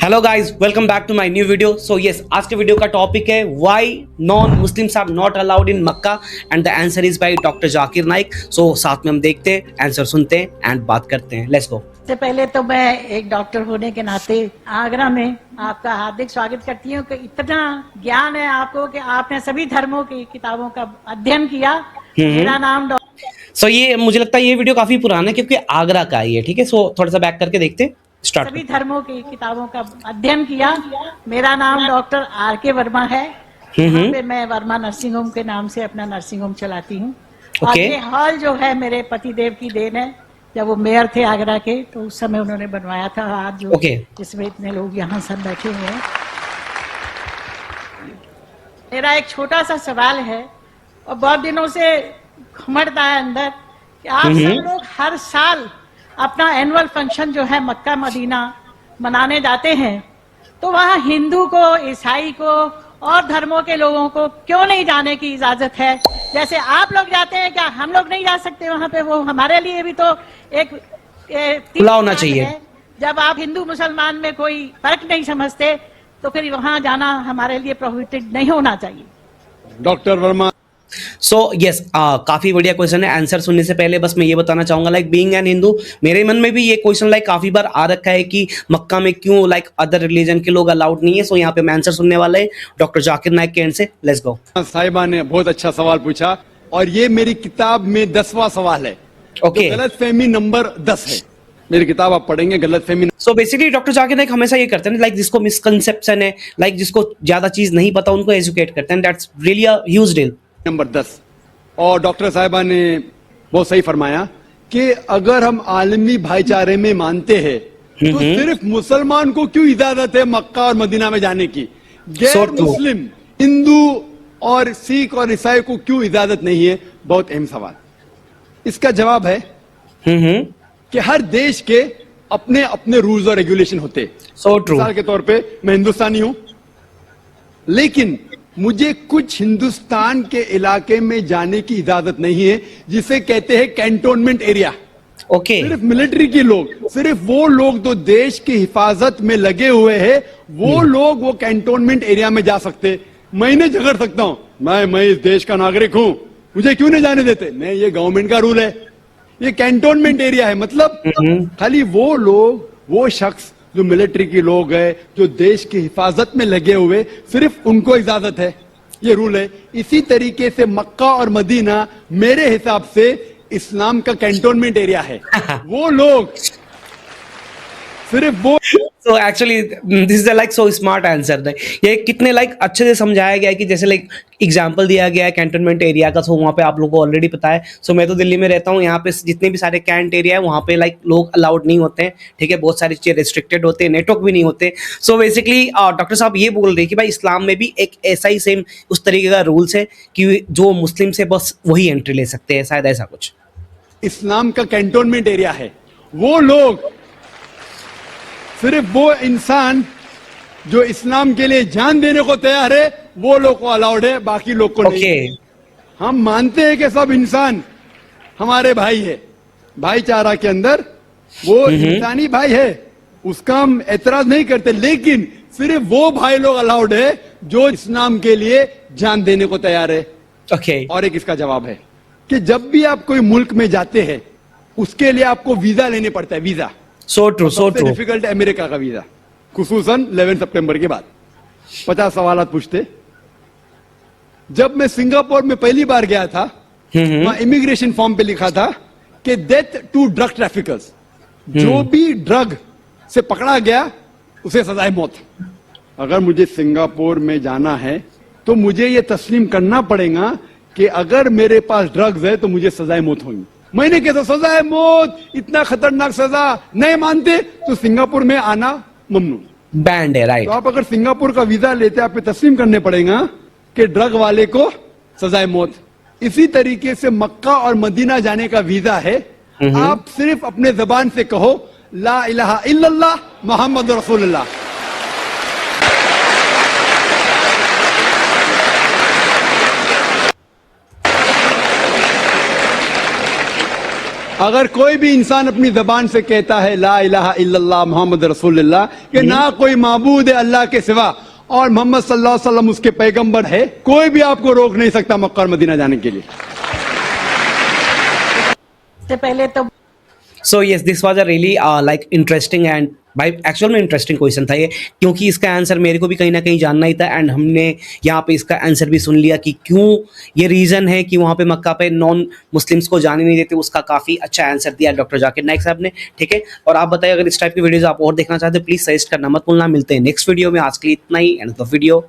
Hello guys, welcome back to my new video. So yes, आज के video का topic है why non Muslims are not allowed in Mecca and the answer is by doctor Zakir Naik. So साथ में हम देखते हैं, आंसर सुनते हैं एंड बात करते हैं। Let's go. सबसे पहले तो मैं एक डॉक्टर होने के नाते आगरा में आपका हार्दिक स्वागत करती हूँ कि इतना ज्ञान है आपको कि आपने सभी धर्मों की किताबों का अध्ययन किया। मेरा नाम सो ये मुझे लगता है ये वीडियो काफी पुराना है क्योंकि आगरा का ही है। ठीक है, सो थोड़ा सा बैक करके देखते हैं। स्टार्ट। सभी धर्मों की किताबों का अध्ययन किया। मेरा नाम डॉक्टर आर के वर्मा है। यहाँ पे मैं वर्मा नर्सिंग होम के नाम से अपना नर्सिंग होम चलाती हूँ। और ये हॉल जो है मेरे पतिदेव की देन है। जब वो मेयर थे आगरा के तो उस समय उन्होंने बनवाया था। आज जो जिसमें इतने लोग यहाँ सब बैठे हुए हैं। मेरा एक छोटा सा सवाल है और बहुत दिनों से घुमड़ता है अंदर कि आप सब लोग हर साल अपना एनुअल फंक्शन जो है मक्का मदीना मनाने जाते हैं, तो वहाँ हिंदू को, ईसाई को और धर्मों के लोगों को क्यों नहीं जाने की इजाजत है? जैसे आप लोग जाते हैं, क्या हम लोग नहीं जा सकते वहाँ पे? वो हमारे लिए भी तो एक खुला होना चाहिए। जब आप हिंदू मुसलमान में कोई फर्क नहीं समझते तो फिर वहाँ जाना हमारे लिए प्रोहिबिटेड नहीं होना चाहिए। डॉक्टर वर्मा। सो यस, काफी बढ़िया क्वेश्चन है। आंसर सुनने से पहले बस मैं ये बताना चाहूंगा, लाइक बीइंग एन हिंदू, मेरे मन में भी ये क्वेश्चन लाइक काफी बार आ रखा है कि मक्का में क्यों लाइक अदर रिलीजन के लोग अलाउड नहीं है। सो यहाँ पे मैं आंसर सुनने वाला है डॉक्टर जाकिर नाइक के एंड से। Let's go. साहिबा ने बहुत अच्छा सवाल पूछा और ये मेरी किताब में 10वां सवाल है। ओके, गलतफहमी नंबर 10 है। मेरी किताब आप पढ़ेंगे, गलतफहमी। So basically doctor Zakir Naik हमेशा ये करते हैं, लाइक जिसको मिसकंसेप्शन है, लाइक जिसको ज्यादा चीज नहीं पता, उनको एजुकेट करते हैं। That's really a huge deal. Number 10। और डॉक्टर साहिबा ने बहुत सही फरमाया कि अगर हम आलमी भाईचारे में मानते हैं तो सिर्फ मुसलमान को क्यों इजाजत है मक्का और मदीना में जाने की? गैर मुस्लिम हिंदू और सिख और ईसाई को क्यों इजाजत नहीं है? बहुत अहम सवाल। इसका जवाब है कि हर देश के अपने अपने रूल्स और रेगुलेशन होते हैं। मिसाल के तौर पे मैं हिंदुस्तानी हूं, लेकिन मुझे कुछ हिंदुस्तान के इलाके में जाने की इजाजत नहीं है जिसे कहते हैं कैंटोनमेंट एरिया। ओके, सिर्फ मिलिट्री के लोग, सिर्फ वो लोग जो देश की हिफाजत में लगे हुए हैं, वो लोग वो कैंटोनमेंट एरिया में जा सकते। मैं इन्हें झगड़ सकता हूं, मैं इस देश का नागरिक हूं, मुझे क्यों नहीं जाने देते? नहीं, ये गवर्नमेंट का रूल है। ये कैंटोनमेंट एरिया है, मतलब खाली वो लोग, वो शख्स जो मिलिट्री के लोग हैं, जो देश की हिफाजत में लगे हुए, सिर्फ उनको इजाजत है। ये रूल है। इसी तरीके से मक्का और मदीना मेरे हिसाब से इस्लाम का कैंटोनमेंट एरिया है। वो लोग सिर्फ वो। So actually this is like so smart answer. ये कितने लाइक अच्छे से समझाया गया है कि जैसे लाइक एग्जांपल दिया गया है कैंटोनमेंट एरिया का। सो वहाँ पे आप लोगों को ऑलरेडी पता है। सो मैं तो दिल्ली में रहता हूँ, यहाँ पे जितने भी सारे कैंट एरिया है वहाँ पे लाइक लोग अलाउड नहीं होते हैं। ठीक है, बहुत सारी चीजें रिस्ट्रिक्टेड होते हैं, नेटवर्क भी नहीं होते। सो बेसिकली डॉक्टर साहब ये बोल रहे हैं कि भाई इस्लाम में भी एक ऐसा ही सेम उस तरीके का रूल्स है कि जो मुस्लिम से बस वही एंट्री ले सकते हैं, शायद ऐसा कुछ। इस्लाम का कैंटोनमेंट एरिया है। वो लोग, सिर्फ वो इंसान जो इस्लाम के लिए जान देने को तैयार है, वो लोग को अलाउड है, बाकी लोग को नहीं। हम मानते हैं कि सब इंसान हमारे भाई है, भाईचारा के अंदर वो इंसानी भाई है, उसका हम एतराज नहीं करते, लेकिन सिर्फ वो भाई लोग अलाउड है जो इस्लाम के लिए जान देने को तैयार है। और एक इसका जवाब है कि जब भी आप कोई मुल्क में जाते हैं उसके लिए आपको वीजा लेने पड़ता है। Visa so true, so true. Difficult है अमेरिका का वीजा, खुसूसन 11 सितंबर के बाद। 50 सवाल पूछते। जब मैं सिंगापुर में पहली बार गया था, वहां इमिग्रेशन फॉर्म पे लिखा था कि डेथ टू ड्रग ट्रैफिकर्स, जो भी ड्रग से पकड़ा गया उसे सजाए मौत। अगर मुझे सिंगापुर में जाना है तो मुझे यह तस्लीम करना पड़ेगा कि अगर मेरे पास ड्रग्स है तो मुझे सजाए मौत होगी। मैंने कहता सजा है मौत, इतना खतरनाक सजा, नहीं मानते तो सिंगापुर में आना ममनू, बैंड है, राइट। तो आप अगर सिंगापुर का वीजा लेते, आप तस्लीम करने पड़ेगा कि ड्रग वाले को सजाए मौत। इसी तरीके से मक्का और मदीना जाने का वीजा है। आप सिर्फ अपने जबान से कहो ला इलाहा इल्लल्लाह मोहम्मद रसूलुल्लाह। अगर कोई भी इंसान अपनी जबान से कहता है ला इलाहा इल्लल्लाह मोहम्मद रसूलुल्लाह कि ना कोई माबूद है अल्लाह के सिवा और मोहम्मद सल्लल्लाहु अलैहि वसल्लम उसके पैगंबर है, कोई भी आपको रोक नहीं सकता मक्का और मदीना जाने के लिए। से पहले तो so yes, this was a really like interesting and भाई एक्चुअल में इंटरेस्टिंग क्वेश्चन था ये, क्योंकि इसका आंसर मेरे को भी कहीं ना कहीं जानना ही था। एंड हमने यहाँ पे इसका आंसर भी सुन लिया कि क्यों ये रीज़न है कि वहाँ पे मक्का पे नॉन मुस्लिम्स को जाने नहीं देते। उसका काफ़ी अच्छा आंसर दिया डॉक्टर जाकिर नाइक साहब ने, ठीक है। और आप बताइए, अगर इस टाइप की वीडियोज़ आप और देखना चाहते हो प्लीज़ सजेस्ट करना मत भूलना। मिलते हैं नेक्स्ट वीडियो में, आज के लिए इतना ही। And the video.